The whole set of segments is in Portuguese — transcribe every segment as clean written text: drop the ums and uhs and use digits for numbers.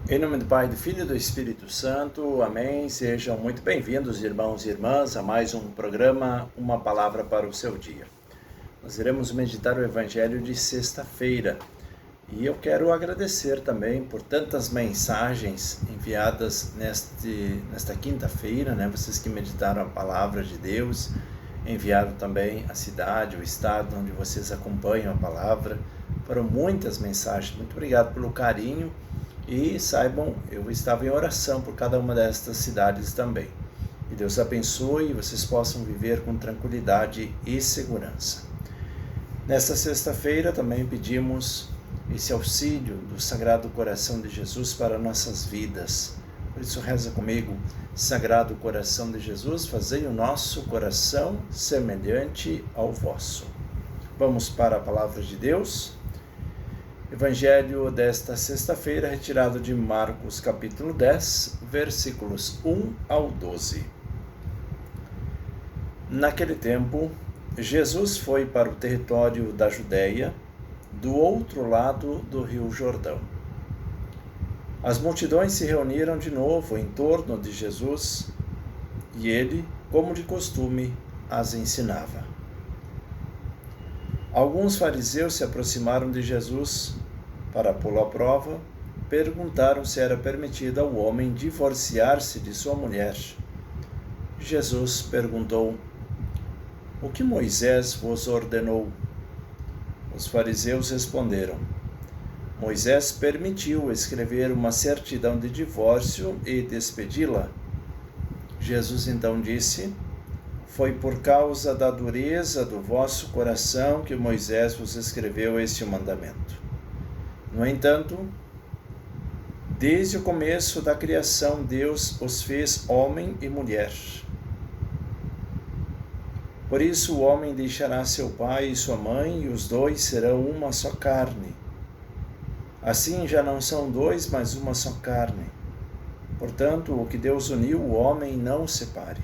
Em nome do Pai, do Filho e do Espírito Santo, amém. Sejam muito bem-vindos, irmãos e irmãs, a mais um programa, Uma Palavra para o Seu Dia. Nós iremos meditar o Evangelho de sexta-feira e eu quero agradecer também por tantas mensagens enviadas nesta quinta-feira, Vocês que meditaram a Palavra de Deus, enviaram também a cidade, o estado onde vocês acompanham a Palavra. Foram muitas mensagens, muito obrigado pelo carinho. E saibam, eu estava em oração por cada uma destas cidades também. Que Deus abençoe e vocês possam viver com tranquilidade e segurança. Nesta sexta-feira também pedimos esse auxílio do Sagrado Coração de Jesus para nossas vidas. Por isso reza comigo: Sagrado Coração de Jesus, fazei o nosso coração semelhante ao vosso. Vamos para a Palavra de Deus. Evangelho desta sexta-feira, retirado de Marcos capítulo 10, versículos 1 ao 12. Naquele tempo, Jesus foi para o território da Judéia, do outro lado do rio Jordão. As multidões se reuniram de novo em torno de Jesus e ele, como de costume, as ensinava. Alguns fariseus se aproximaram de Jesus para pô-lo à prova, perguntaram se era permitido ao homem divorciar-se de sua mulher. Jesus perguntou: O que Moisés vos ordenou? Os fariseus responderam: Moisés permitiu escrever uma certidão de divórcio e despedi-la. Jesus então disse: Foi por causa da dureza do vosso coração que Moisés vos escreveu este mandamento. No entanto, desde o começo da criação, Deus os fez homem e mulher. Por isso o homem deixará seu pai e sua mãe, e os dois serão uma só carne. Assim já não são dois, mas uma só carne. Portanto, o que Deus uniu, o homem não o separe.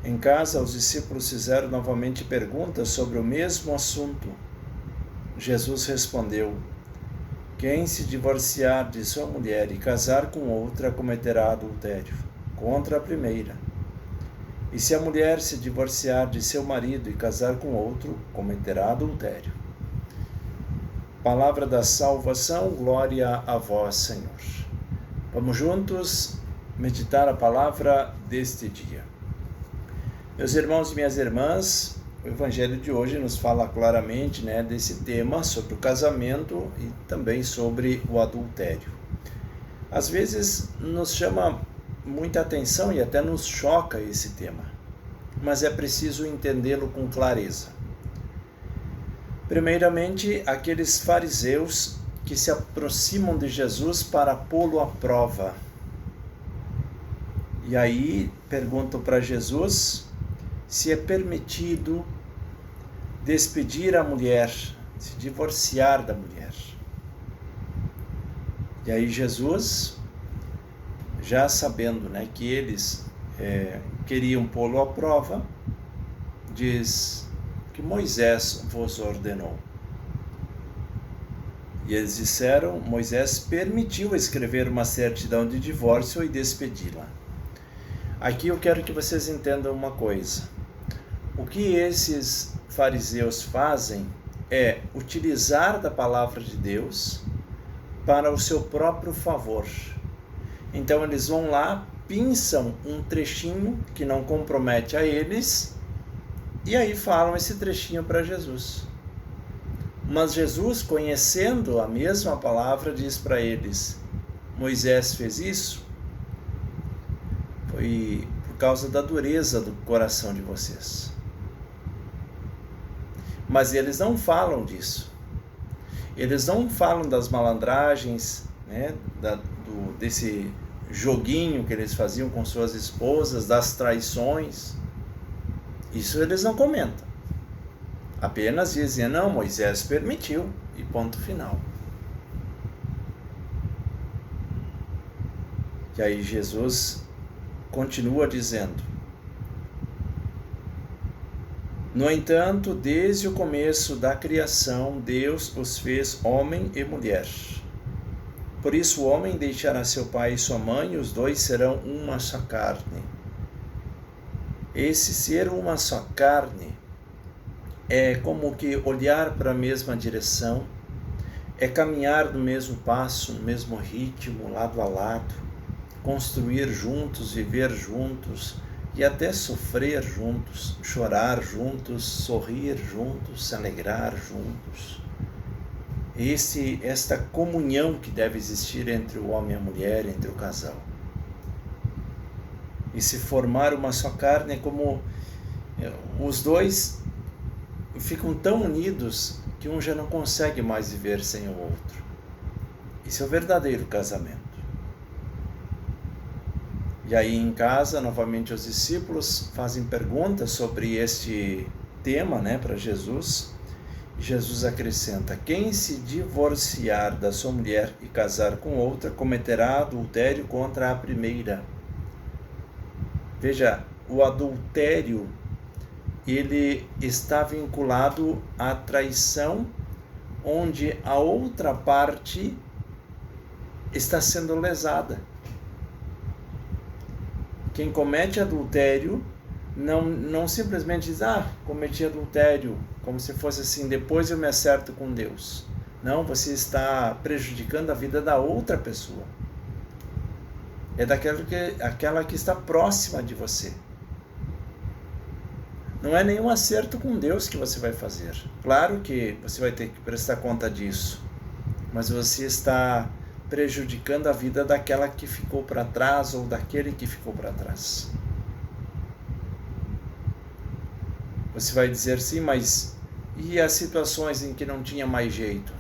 Em casa, os discípulos fizeram novamente perguntas sobre o mesmo assunto. Jesus respondeu: Quem se divorciar de sua mulher e casar com outra cometerá adultério contra a primeira. E se a mulher se divorciar de seu marido e casar com outro, cometerá adultério. Palavra da salvação, glória a vós, Senhor. Vamos juntos meditar a palavra deste dia. Meus irmãos e minhas irmãs, o Evangelho de hoje nos fala claramente desse tema sobre o casamento e também sobre o adultério. Às vezes nos chama muita atenção e até nos choca esse tema, mas é preciso entendê-lo com clareza. Primeiramente, aqueles fariseus que se aproximam de Jesus para pô-lo à prova. E aí perguntam para Jesus se é permitido despedir a mulher, se divorciar da mulher. E aí Jesus, já sabendo que eles queriam pô-lo à prova, diz que Moisés vos ordenou. E eles disseram: Moisés permitiu escrever uma certidão de divórcio e despedi-la. Aqui eu quero que vocês entendam uma coisa. O que esses fariseus fazem é utilizar da palavra de Deus para o seu próprio favor. Então eles vão lá, pinçam um trechinho que não compromete a eles e aí falam esse trechinho para Jesus. Mas Jesus, conhecendo a mesma palavra, diz para eles: Moisés fez isso? Foi por causa da dureza do coração de vocês. Mas eles não falam disso. Eles não falam das malandragens, desse joguinho que eles faziam com suas esposas, das traições. Isso eles não comentam. Apenas dizem: não, Moisés permitiu, e ponto final. E aí Jesus continua dizendo: No entanto, desde o começo da criação, Deus os fez homem e mulher. Por isso o homem deixará seu pai e sua mãe, e os dois serão uma só carne. Esse ser uma só carne é como que olhar para a mesma direção, é caminhar no mesmo passo, no mesmo ritmo, lado a lado, construir juntos, viver juntos e até sofrer juntos, chorar juntos, sorrir juntos, se alegrar juntos. Esta comunhão que deve existir entre o homem e a mulher, entre o casal. E se formar uma só carne é como os dois ficam tão unidos que um já não consegue mais viver sem o outro. Isso é o verdadeiro casamento. E aí em casa, novamente os discípulos fazem perguntas sobre este tema, para Jesus. Jesus acrescenta: quem se divorciar da sua mulher e casar com outra, cometerá adultério contra a primeira. Veja, o adultério, ele está vinculado à traição, onde a outra parte está sendo lesada. Quem comete adultério não simplesmente diz, cometi adultério, como se fosse assim, depois eu me acerto com Deus. Não, você está prejudicando a vida da outra pessoa. É aquela que está próxima de você. Não é nenhum acerto com Deus que você vai fazer. Claro que você vai ter que prestar conta disso, mas você está prejudicando a vida daquela que ficou para trás ou daquele que ficou para trás. Você vai dizer sim, mas e as situações em que não tinha mais jeito?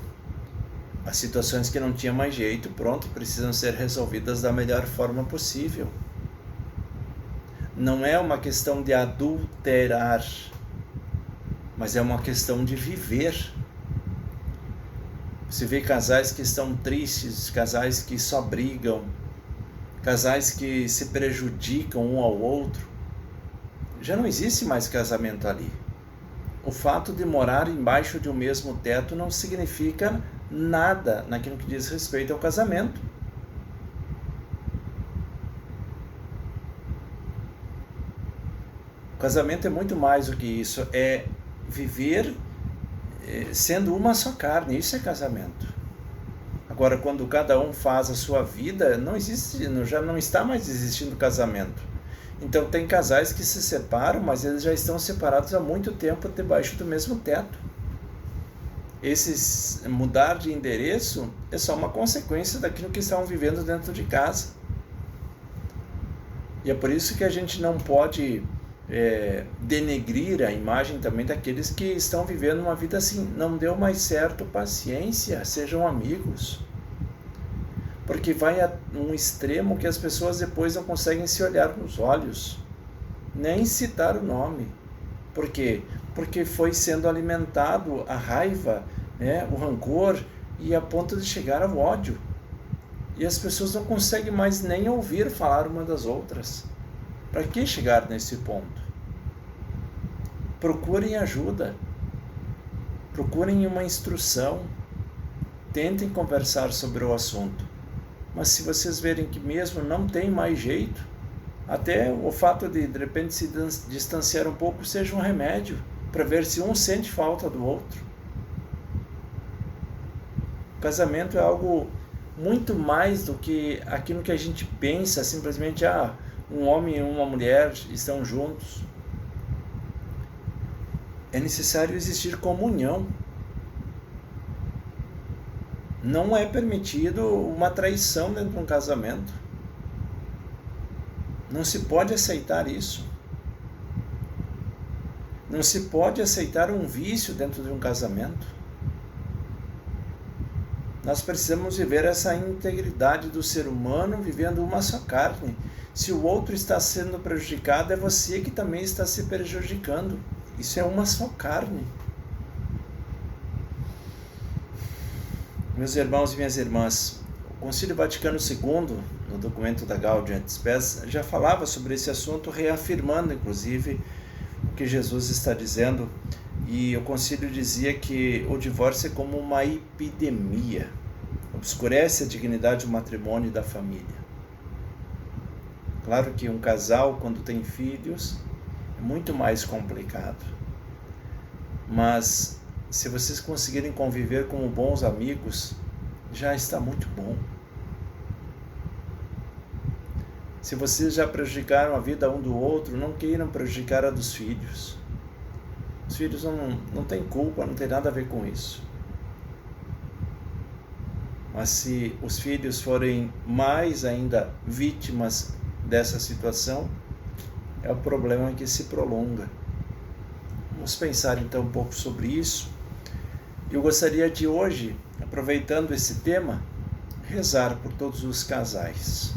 As situações que não tinha mais jeito, precisam ser resolvidas da melhor forma possível. Não é uma questão de adulterar, mas é uma questão de viver. Você vê casais que estão tristes, casais que só brigam, casais que se prejudicam um ao outro. Já não existe mais casamento ali. O fato de morar embaixo de um mesmo teto não significa nada naquilo que diz respeito ao casamento. O casamento é muito mais do que isso, é viver sendo uma só carne, isso é casamento. Agora, quando cada um faz a sua vida, já não está mais existindo casamento. Então tem casais que se separam, mas eles já estão separados há muito tempo debaixo do mesmo teto. Esse mudar de endereço é só uma consequência daquilo que estão vivendo dentro de casa. E é por isso que a gente não pode denegrir a imagem também daqueles que estão vivendo uma vida assim. Não deu mais certo, paciência, sejam amigos. Porque vai a um extremo que as pessoas depois não conseguem se olhar nos olhos, nem citar o nome. Por quê? Porque foi sendo alimentado a raiva, o rancor, e a ponto de chegar ao ódio. E as pessoas não conseguem mais nem ouvir falar uma das outras. Para que chegar nesse ponto? Procurem ajuda. Procurem uma instrução. Tentem conversar sobre o assunto. Mas se vocês verem que mesmo não tem mais jeito, até o fato de repente se distanciar um pouco seja um remédio para ver se um sente falta do outro. O casamento é algo muito mais do que aquilo que a gente pensa, simplesmente um homem e uma mulher estão juntos. É necessário existir comunhão. Não é permitido uma traição dentro de um casamento. Não se pode aceitar isso. Não se pode aceitar um vício dentro de um casamento. Nós precisamos viver essa integridade do ser humano vivendo uma só carne. Se o outro está sendo prejudicado, é você que também está se prejudicando. Isso é uma só carne. Meus irmãos e minhas irmãs, o Concílio Vaticano II, no documento da Gaudium et Spes, já falava sobre esse assunto, reafirmando, inclusive, o que Jesus está dizendo. E o concílio dizia que o divórcio é como uma epidemia. obscurece a dignidade do matrimônio e da família. Claro que um casal, quando tem filhos, é muito mais complicado. Mas se vocês conseguirem conviver como bons amigos, já está muito bom. Se vocês já prejudicaram a vida um do outro, não queiram prejudicar a dos filhos. Os filhos não têm culpa, não tem nada a ver com isso. Mas se os filhos forem mais ainda vítimas dessa situação, é o problema que se prolonga. Vamos pensar então um pouco sobre isso. Eu gostaria de hoje, aproveitando esse tema, rezar por todos os casais.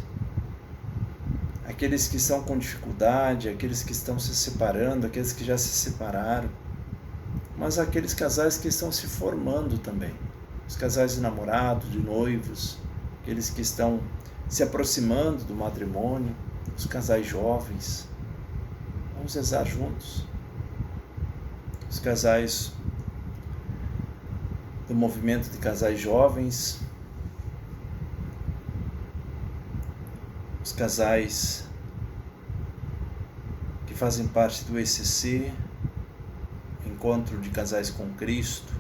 Aqueles que estão com dificuldade, aqueles que estão se separando, aqueles que já se separaram, mas aqueles casais que estão se formando também. Os casais de namorados, de noivos, aqueles que estão se aproximando do matrimônio, os casais jovens. Vamos rezar juntos. Os casais do movimento de casais jovens, os casais que fazem parte do ECC, Encontro de Casais com Cristo,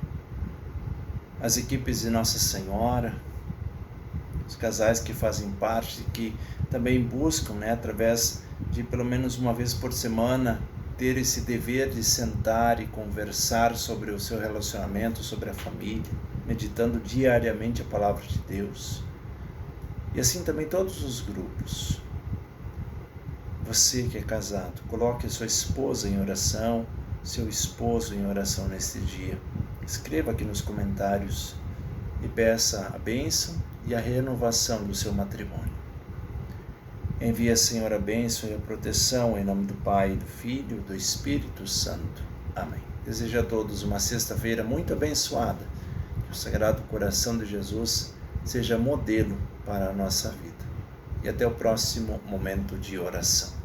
as equipes de Nossa Senhora, os casais que fazem parte, que também buscam, através de pelo menos uma vez por semana, ter esse dever de sentar e conversar sobre o seu relacionamento, sobre a família, meditando diariamente a Palavra de Deus. E assim também todos os grupos. Você que é casado, coloque a sua esposa em oração, seu esposo em oração neste dia. Escreva aqui nos comentários e peça a bênção e a renovação do seu matrimônio. Envia, Senhor, a bênção e a proteção em nome do Pai, do Filho e do Espírito Santo. Amém. Desejo a todos uma sexta-feira muito abençoada. Que o Sagrado Coração de Jesus seja modelo para a nossa vida. E até o próximo momento de oração.